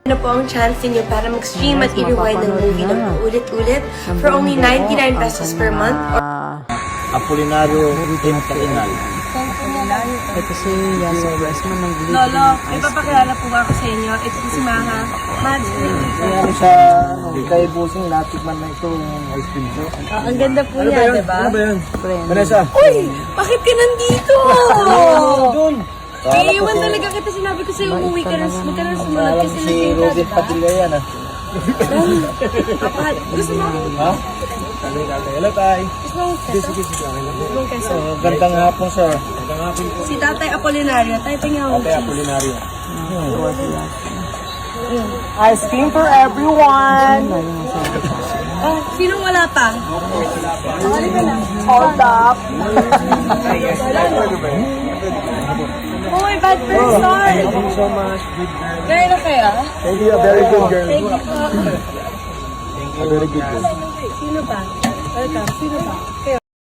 na po ang chance ninyo para mag-stream at i-rewind ng movie ng ulit-ulit for only 99 pesos per month. Apolinario Internal. Ito si Yasa Westman ng Glee. Lolo, may papakilala po ako sa inyo. Ito po si Maha. Mads, Yan sa kay Busing, natikman na ito yung ice cream ko. ang ganda po niya, diba? Ano ba yan? Vanessa? Uy! Bakit ka nandito? Doon! Iiwan talaga kita. Sinabi ko sa'yo, umuwi ka na sumunod Alam kasi si Robin Padilla yan ah. Gusto mo? Ha? Hello tay. Gusto mo keso? Gusto mo keso? Gandang hapon sir. Gandang hapon po. Si Tatay Apolinario. Tay, tingnan mo. Tatay Apolinario. Ice cream for everyone! Oh, sinong wala pa? Hold up! Uy, bad person! Thank you so much. Good girl. Gaya na kaya? Thank you, a very good girl. Thank you po. A very good girl. Sino ba? Welcome. Sino ba? Kayo.